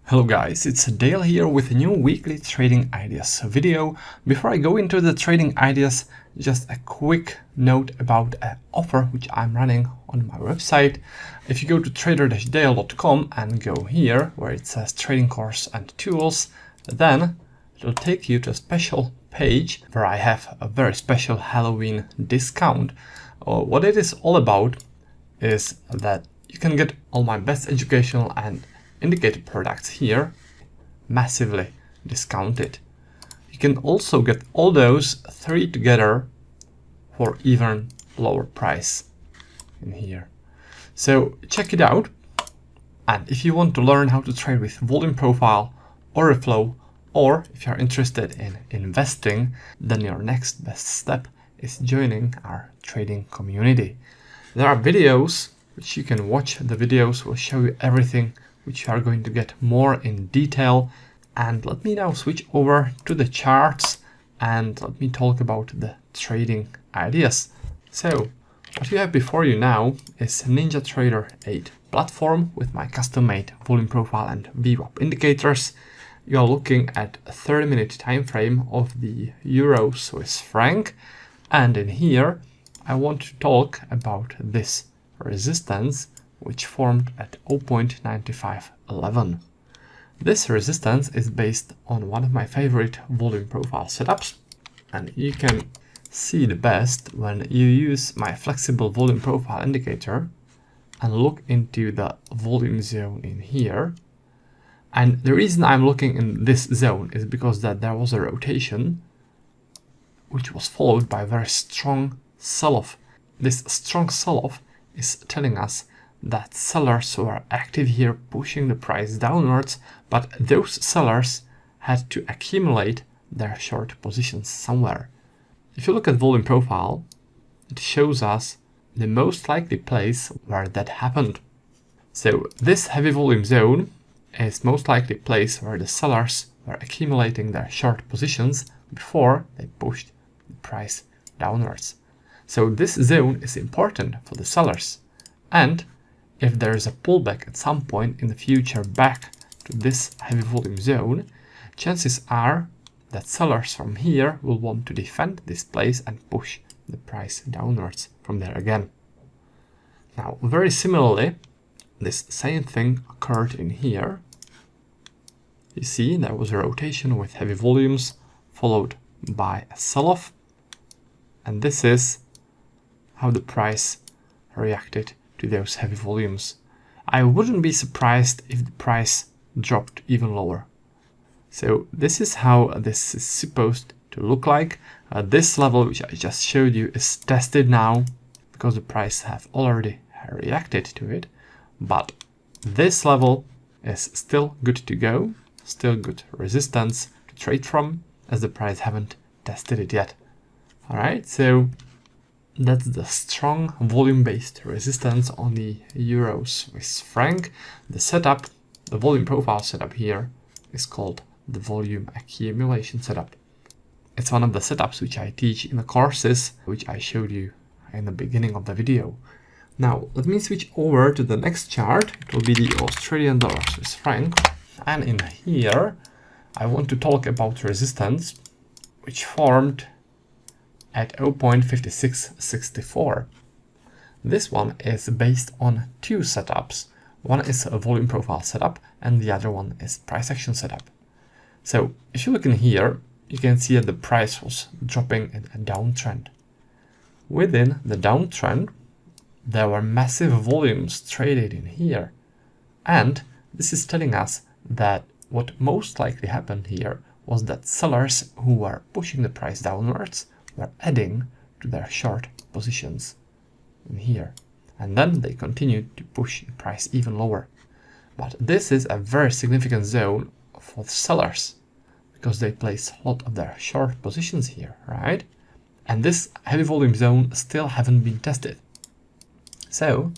Hello guys, it's Dale here with a new weekly trading ideas video. Before I go into the trading ideas, just a quick note about an offer which I'm running on my website. If you go to trader-dale.com and go here where it says trading course and tools, then it'll take you to a special page where I have a very special Halloween discount. What it is all about is that you can get all my best educational and indicator products here massively discounted. You can also get all those three together for even lower price in here. So check it out. And if you want to learn how to trade with volume profile or reflow, or if you're interested in investing, then your next best step is joining our trading community. There are videos which you can watch. The videos will show you everything which you are going to get more in detail. And let me now switch over to the charts and let me talk about the trading ideas. So what you have before you now is NinjaTrader 8 platform with my custom-made volume profile and VWAP indicators. You are looking at a 30-minute time frame of the Euro Swiss franc, and in here I want to talk about this resistance which formed at 0.9511. This resistance is based on one of my favorite volume profile setups, and you can see the best when you use my flexible volume profile indicator and look into the volume zone in here. And the reason I'm looking in this zone is because that there was a rotation which was followed by a very strong sell-off. This strong sell-off is telling us that sellers were active here pushing the price downwards, but those sellers had to accumulate their short positions somewhere. If you look at volume profile, it shows us the most likely place where that happened. So this heavy volume zone is most likely place where the sellers were accumulating their short positions before they pushed the price downwards. So this zone is important for the sellers, and if there is a pullback at some point in the future back to this heavy volume zone, chances are that sellers from here will want to defend this place and push the price downwards from there again. Now, very similarly, this same thing occurred in here. You see, there was a rotation with heavy volumes followed by a sell-off, and this is how the price reacted to those heavy volumes. I wouldn't be surprised if the price dropped even lower. So this is how this is supposed to look like. This level which I just showed you is tested now because the price have already reacted to it, but this level is still good to go, still good resistance to trade from, as the price haven't tested it yet. All right, so that's the strong volume-based resistance on the Euro Swiss franc. The setup, the volume profile setup here, is called the volume accumulation setup. It's one of the setups which I teach in the courses, which I showed you in the beginning of the video. Now, let me switch over to the next chart. It will be the Australian dollar Swiss franc. And in here, I want to talk about resistance, which formed at 0.5664. This one is based on two setups. One is a volume profile setup and the other one is price action setup. So if you look in here, you can see that the price was dropping in a downtrend. Within the downtrend, there were massive volumes traded in here. And this is telling us that what most likely happened here was that sellers who were pushing the price downwards were adding to their short positions in here, and then they continued to push the price even lower. But this is a very significant zone for the sellers because they place a lot of their short positions here, right? And this heavy volume zone still haven't been tested. So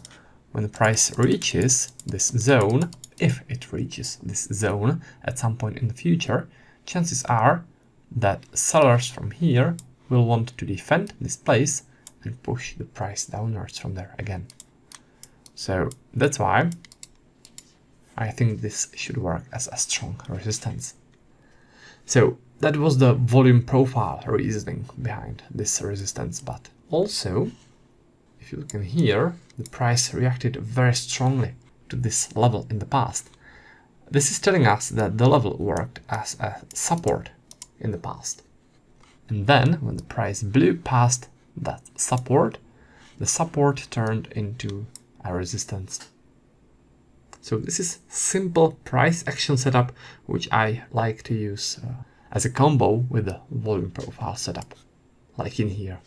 when the price reaches this zone, if it reaches this zone at some point in the future, chances are that sellers from here will want to defend this place and push the price downwards from there again. So that's why I think this should work as a strong resistance. So that was the volume profile reasoning behind this resistance, but also, if you look in here, the price reacted very strongly to this level in the past. This is telling us that the level worked as a support in the past. And then, when the price blew past that support, the support turned into a resistance. So this is simple price action setup, which I like to use as a combo with the volume profile setup, like in here.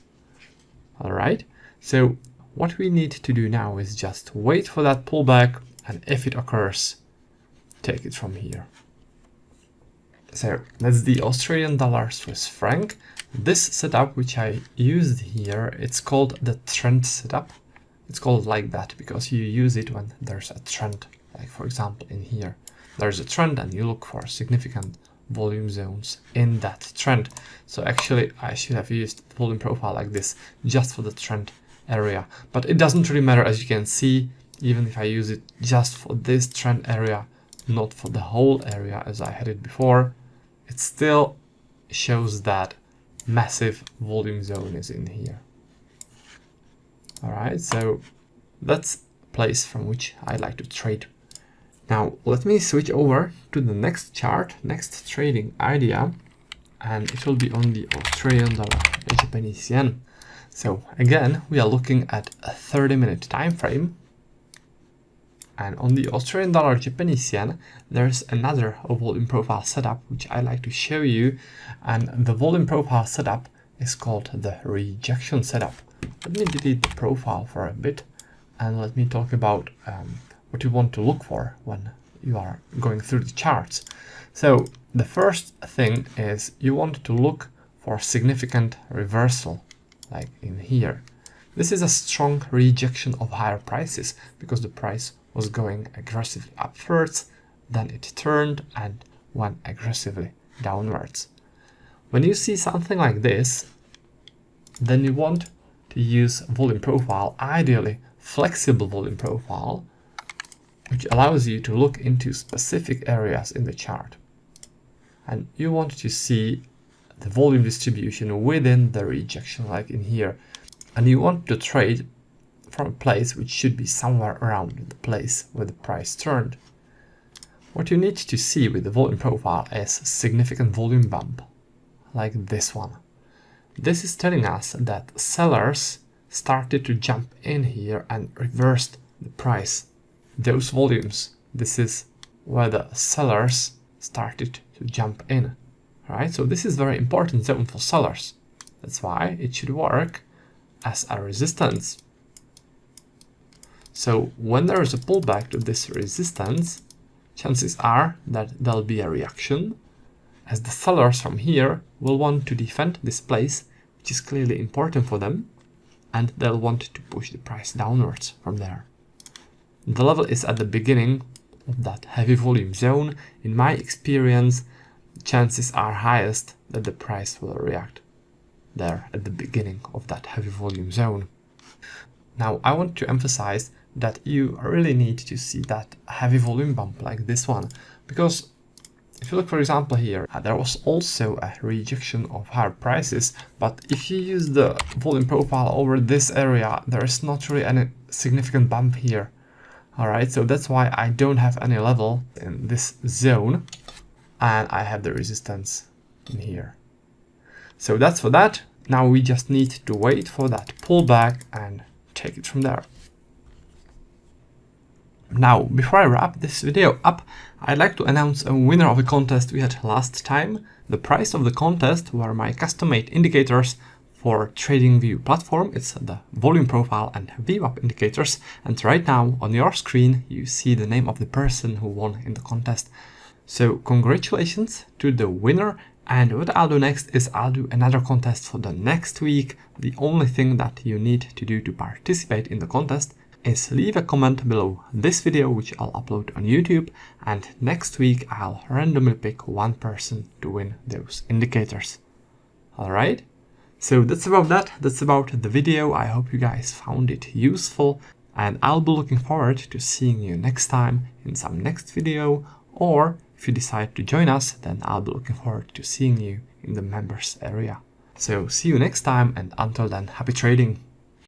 All right, so what we need to do now is just wait for that pullback, and if it occurs, take it from here. So that's the Australian dollar Swiss franc. This setup, which I used here, it's called the trend setup. It's called like that because you use it when there's a trend. Like for example, in here, there's a trend and you look for significant volume zones in that trend. So actually I should have used the volume profile like this just for the trend area, but it doesn't really matter. As you can see, even if I use it just for this trend area, not for the whole area as I had it before, it still shows that massive volume zone is in here. All right, so that's a place from which I like to trade. Now let me switch over to the next chart, next trading idea, and it will be on the Australian dollar Japanese yen. So again, we are looking at a 30-minute time frame. And on the Australian dollar Japanese yen, there's another volume profile setup which I like to show you. And the volume profile setup is called the rejection setup. Let me delete the profile for a bit and let me talk about what you want to look for when you are going through the charts. So the first thing is you want to look for significant reversal, like in here. This is a strong rejection of higher prices because the price was going aggressively upwards, then it turned and went aggressively downwards. When you see something like this, then you want to use volume profile, ideally flexible volume profile, which allows you to look into specific areas in the chart. And you want to see the volume distribution within the rejection, like in here. And you want to trade from a place which should be somewhere around the place where the price turned. What you need to see with the volume profile is a significant volume bump, like this one. This is telling us that sellers started to jump in here and reversed the price. Those volumes, this is where the sellers started to jump in, right? So this is very important zone for sellers. That's why it should work as a resistance. So when there is a pullback to this resistance, chances are that there'll be a reaction, as the sellers from here will want to defend this place, which is clearly important for them, and they'll want to push the price downwards from there. The level is at the beginning of that heavy volume zone. In my experience, chances are highest that the price will react there at the beginning of that heavy volume zone. Now, I want to emphasize that you really need to see that heavy volume bump like this one, because if you look, for example, here, there was also a rejection of higher prices, but if you use the volume profile over this area, there is not really any significant bump here. All right, so that's why I don't have any level in this zone, and I have the resistance in here. So that's for that. Now we just need to wait for that pullback and take it from there. Now, before I wrap this video up, I'd like to announce a winner of a contest we had last time. The prize of the contest were my custom-made indicators for TradingView platform. It's the volume profile and VWAP indicators. And right now on your screen, you see the name of the person who won in the contest. So congratulations to the winner. And what I'll do next is I'll do another contest for the next week. The only thing that you need to do to participate in the contest is leave a comment below this video, which I'll upload on YouTube, and next week I'll randomly pick one person to win those indicators. Alright, so that's about that. That's about the video. I hope you guys found it useful. And I'll be looking forward to seeing you next time in some next video, or if you decide to join us, then I'll be looking forward to seeing you in the members area. So see you next time, and until then, happy trading!